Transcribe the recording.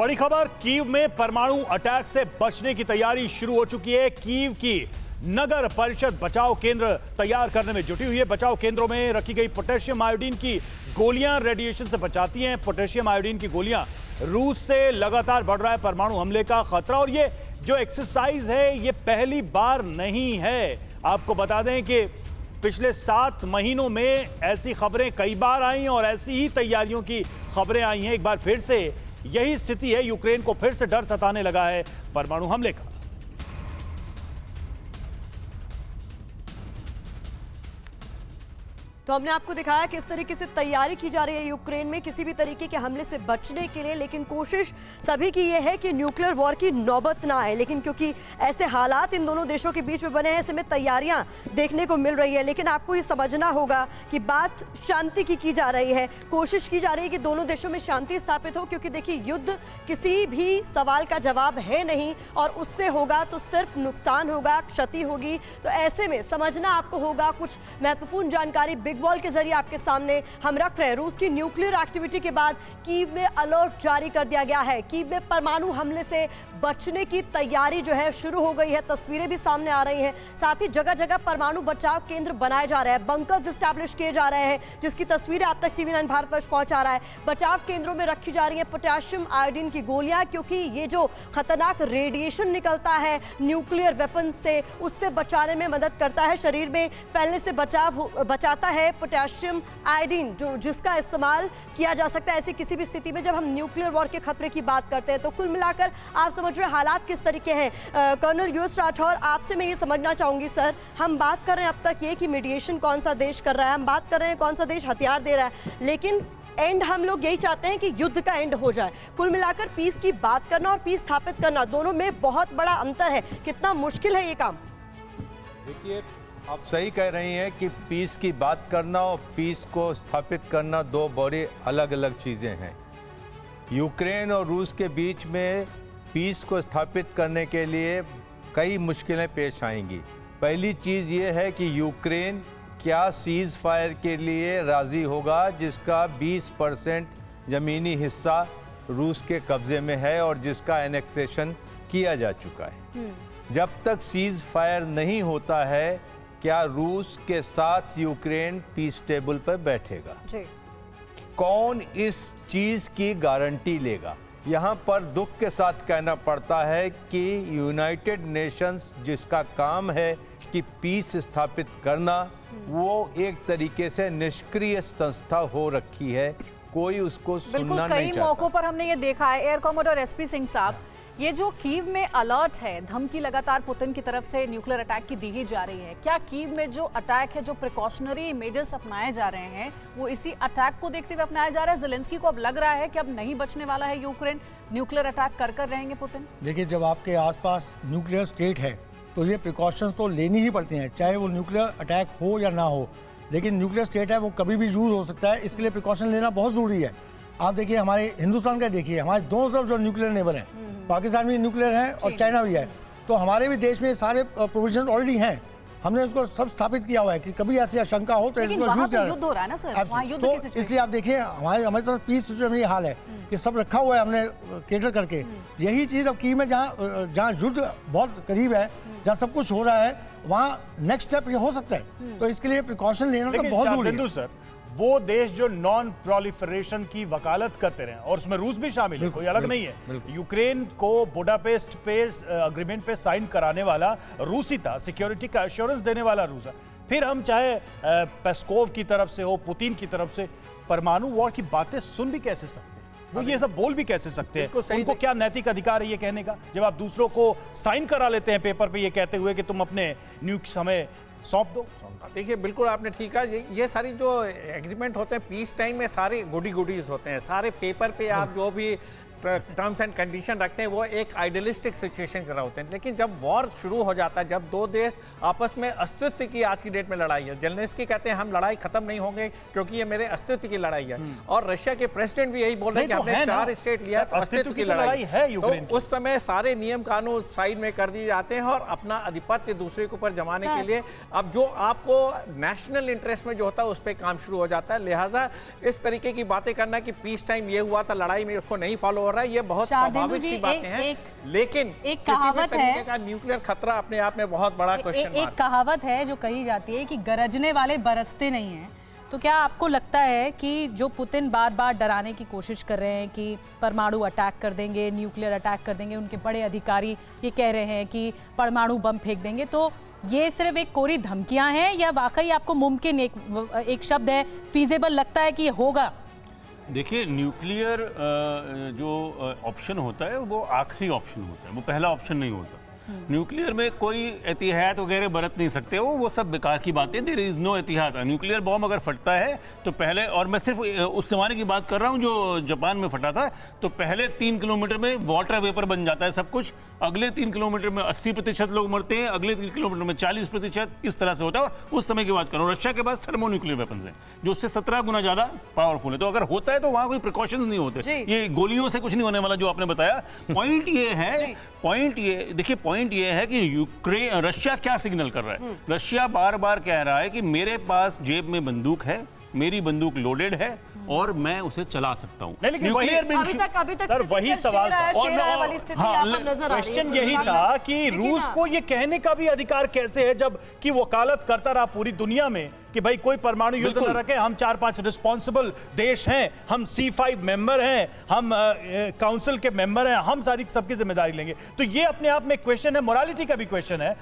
बड़ी खबर, कीव में परमाणु अटैक से बचने की तैयारी शुरू हो चुकी है। कीव की नगर परिषद बचाव केंद्र तैयार करने में जुटी हुई है। बचाव केंद्रों में रखी गई पोटेशियम आयोडीन की गोलियां रेडिएशन से बचाती हैं। पोटेशियम आयोडीन की गोलियां रूस से लगातार बढ़ रहा है परमाणु हमले का खतरा, और ये जो एक्सरसाइज है ये पहली बार नहीं है। आपको बता दें कि पिछले 7 महीनों में ऐसी खबरें कई बार आई और ऐसी ही तैयारियों की खबरें आई हैं। एक बार फिर से यही स्थिति है, यूक्रेन को फिर से डर सताने लगा है परमाणु हमले का। तो हमने आपको दिखाया किस तरीके से तैयारी की जा रही है यूक्रेन में किसी भी तरीके के हमले से बचने के लिए, लेकिन कोशिश सभी की ये है कि न्यूक्लियर वॉर की नौबत ना आए। लेकिन क्योंकि ऐसे हालात इन दोनों देशों के बीच में बने हैं, ऐसे में तैयारियां देखने को मिल रही है। लेकिन आपको ये समझना होगा कि बात शांति की जा रही है, कोशिश की जा रही है कि दोनों देशों में शांति स्थापित हो, क्योंकि देखिए युद्ध किसी भी सवाल का जवाब है नहीं, और उससे होगा तो सिर्फ नुकसान होगा, क्षति होगी। तो ऐसे में समझना आपको होगा। कुछ महत्वपूर्ण जानकारी बिग वॉल के जरिए आपके सामने हम रख रहे हैं। रूस की न्यूक्लियर एक्टिविटी के बाद कीव में अलर्ट जारी कर दिया गया है। कीव में परमाणु हमले से बचने की तैयारी जो है शुरू हो गई है। तस्वीरें भी सामने आ रही हैं। साथ ही जगह जगह परमाणु बचाव केंद्र बनाए जा रहे हैं, बंकर्स एस्टैब्लिश किए जा रहे हैं, जिसकी तस्वीरें आप तक TV9 भारतवर्ष पहुंचा रहा है। बचाव केंद्रों में रखी जा रही है पोटेशियम आयोडीन की गोलियां, क्योंकि ये जो खतरनाक रेडिएशन निकलता है न्यूक्लियर वेपन से, उससे बचाने में मदद करता है, शरीर में फैलने से बचाता है पोटेशियम आयोडीन, जो जिसका इस्तेमाल किया जा सकता है ऐसी किसी भी स्थिति में जब हम न्यूक्लियर वॉर के खतरे की बात करते हैं। तो कुल मिलाकर आप समझ रहे हैं हालात किस तरीके हैं। कर्नल यूएस राठौर, आपसे मैं ये समझना चाहूंगी सर, हम बात कर रहे हैं अब तक ये कि मीडिएशन कौन सा देश कर रहा है, हम बात कर रहे हैं कौन सा देश हथियार दे रहा है, लेकिन एंड हम लोग यही चाहते हैं कि युद्ध का एंड हो जाए। कुल मिलाकर पीस की बात करना और पीस स्थापित करना, दोनों में बहुत बड़ा अंतर है। कितना मुश्किल है ये काम? देखिए, आप सही कह रही हैं कि पीस की बात करना और पीस को स्थापित करना दो बड़ी अलग अलग चीज़ें हैं। यूक्रेन और रूस के बीच में पीस को स्थापित करने के लिए कई मुश्किलें पेश आएंगी। पहली चीज़ ये है कि यूक्रेन क्या सीज़ फायर के लिए राज़ी होगा, जिसका 20% ज़मीनी हिस्सा रूस के कब्ज़े में है और जिसका एनेक्सेशन किया जा चुका है। जब तक सीज़ फायर नहीं होता है, क्या रूस के साथ यूक्रेन पीस टेबल पर बैठेगा? जी। कौन इस चीज़ की गारंटी लेगा? यहाँ पर दुख के साथ कहना पड़ता है कि यूनाइटेड नेशंस, जिसका काम है कि पीस स्थापित करना, वो एक तरीके से निष्क्रिय संस्था हो रखी है। कोई उसको सुनना नहीं चाहता। कई मौकों पर हमने ये देखा है। एयर कॉमोडोर SP सिंह साहब, ये जो कीव में अलर्ट है, धमकी लगातार पुतिन की तरफ से न्यूक्लियर अटैक की दी ही जा रही है, क्या कीव में जो अटैक है, जो प्रिकॉशनरी मेजर्स अपनाए जा रहे हैं, वो इसी अटैक को देखते हुए अपनाया जा रहा है? ज़ेलेंस्की को अब लग रहा है कि अब नहीं बचने वाला है यूक्रेन, न्यूक्लियर अटैक कर रहेंगे पुतिन? देखिए, जब आपके आसपास न्यूक्लियर स्टेट है तो ये प्रिकॉशंस तो लेनी ही पड़ती हैं, चाहे वो न्यूक्लियर अटैक हो या ना हो। लेकिन न्यूक्लियर स्टेट है, वो कभी भी यूज़ हो सकता है, इसके लिए प्रिकॉशन लेना बहुत ज़रूरी है। आप देखिए, हमारे हिंदुस्तान का देखिए, हमारे दोनों तरफ जो न्यूक्लियर नेबर हैं, पाकिस्तान भी न्यूक्लियर है और चाइना भी है, तो हमारे भी देश में सारे प्रोविजन ऑलरेडी हैं। हमने उसको सब स्थापित किया हुआ है कि कभी ऐसी आशंका हो तो इसको यूज तो युद्ध हो रहा है ना सर, वहाँ युद्ध की सिचुएशन। इसलिए आप देखिए, हमारी तरफ पीस में ये हाल है कि सब रखा हुआ है हमने केटर करके। यही चीज़ अब की में जहाँ युद्ध बहुत करीब है, जहाँ सब कुछ हो रहा है, वहाँ नेक्स्ट स्टेप ये हो सकता है। तो इसके लिए प्रिकॉशन लेना तो बहुत जरूरी है सर। वो देश जो नॉन प्रोलिफरेशन की वकालत करते रहे, और उसमें रूस भी शामिल है, कोई अलग नहीं है। यूक्रेन को बुडापेस्ट पे अग्रीमेंट पे साइन कराने वाला रूस ही था, सिक्योरिटी का एश्योरेंस देने वाला रूस है। फिर हम चाहे पेस्कोव की तरफ से हो, पुतिन की तरफ से, परमाणु वॉर की बातें सुन भी कैसे सकते हैं? वो ये सब बोल भी कैसे सकते हैं? उनको क्या नैतिक अधिकार है ये कहने का, जब आप दूसरों को साइन करा लेते हैं पेपर पे ये कहते हुए कि तुम अपने न्यूक समय सौंप दो? देखिए, बिल्कुल आपने ठीक कहा। ये सारी जो एग्रीमेंट होते हैं पीस टाइम में, सारे गुडीज होते हैं। सारे पेपर पे आप जो भी टर्म्स एंड कंडीशन रखते हैं वो एक आइडियलिस्टिक सिचुएशन कर रहे होते हैं। लेकिन जब वॉर शुरू हो जाता है, जब दो देश आपस में अस्तित्व की आज की डेट में लड़ाई है, जेलेंस्की कहते हैं हम लड़ाई खत्म नहीं होंगे क्योंकि ये मेरे अस्तित्व की लड़ाई है, और रशिया के प्रेसिडेंट भी यही बोल रहे हैं कि हमने 4 स्टेट लिया तो अस्तित्व की लड़ाई है। तो उस समय सारे नियम कानून साइड में कर दिए जाते हैं और अपना आधिपत्य दूसरे के ऊपर जमाने के लिए अब जो आपको नेशनल इंटरेस्ट में जो होता है उस पर काम शुरू हो जाता है। लिहाजा इस तरीके की बातें करना कि पीस टाइम ये हुआ था, लड़ाई में उसको नहीं फॉलो रहा है, ये बहुत शार्दुल स्वाभाविक जी, सी बातें हैं, लेकिन एक किसी भी कहावत तरीके है, का न्यूक्लियर खतरा अपने आप में बहुत बड़ा क्वेश्चन एक मार्क। कहावत है जो कही जाती है कि गरजने वाले बरसते नहीं हैं। तो क्या आपको लगता है कि जो पुतिन बार बार डराने की कोशिश कर रहे हैं कि परमाणु अटैक कर देंगे, न्यूक्लियर अटैक कर देंगे, उनके बड़े अधिकारी ये कह रहे हैं कि परमाणु बम फेंक देंगे, तो ये सिर्फ एक कोरी धमकियां हैं या वाकई आपको मुमकिन एक शब्द है फीजेबल लगता है कि ये होगा? देखिए, न्यूक्लियर जो ऑप्शन होता है वो आखिरी ऑप्शन होता है, वो पहला ऑप्शन नहीं होता। न्यूक्लियर में कोई एहतियात वगैरह बरत नहीं सकते, वो सब बेकार की बातें। देयर इज नो एहतियात। न्यूक्लियर बॉम्ब अगर फटता है तो पहले, और मैं सिर्फ उस जमाने की बात कर रहा हूँ जो जापान में फटा था, तो पहले 3 किलोमीटर में वाटर वेपर बन जाता है सब कुछ, अगले 3 किलोमीटर में 80% लोग मरते हैं, अगले 3 किलोमीटर में 40%, इस तरह से होता है। उस समय की बात कर रहा हूँ। रशिया के पास थर्मोन्यूक्लियर वेपन्स हैं जो उससे 17 गुना ज़्यादा पावरफुल है। तो अगर होता है तो वहाँ कोई प्रिकॉशंस नहीं होते, ये गोलियों से कुछ नहीं होने वाला जो आपने बताया। पॉइंट ये है कि रशिया क्या सिग्नल कर रहा है। रशिया बार बार कह रहा है कि मेरे पास जेब में बंदूक है, मेरी बंदूक लोडेड है और मैं उसे चला सकता हूँ। लेकिन वही अभी तक सर वही सवाल था, वाली स्थिति यहाँ पर नजर आ रही है। क्वेश्चन यही था कि रूस को ये कहने का भी अधिकार कैसे है जब कि वकालत करता रहा पूरी दुनिया में कि भाई कोई परमाणु युद्ध न रखे, हम 4-5 रिस्पॉन्सिबल देश हैं, हम C5 मेंबर हैं, हम काउंसिल के मेंबर हैं, हम सारी सबकी जिम्मेदारी लेंगे। तो ये अपने आप में क्वेश्चन है, मोरालिटी का भी क्वेश्चन है।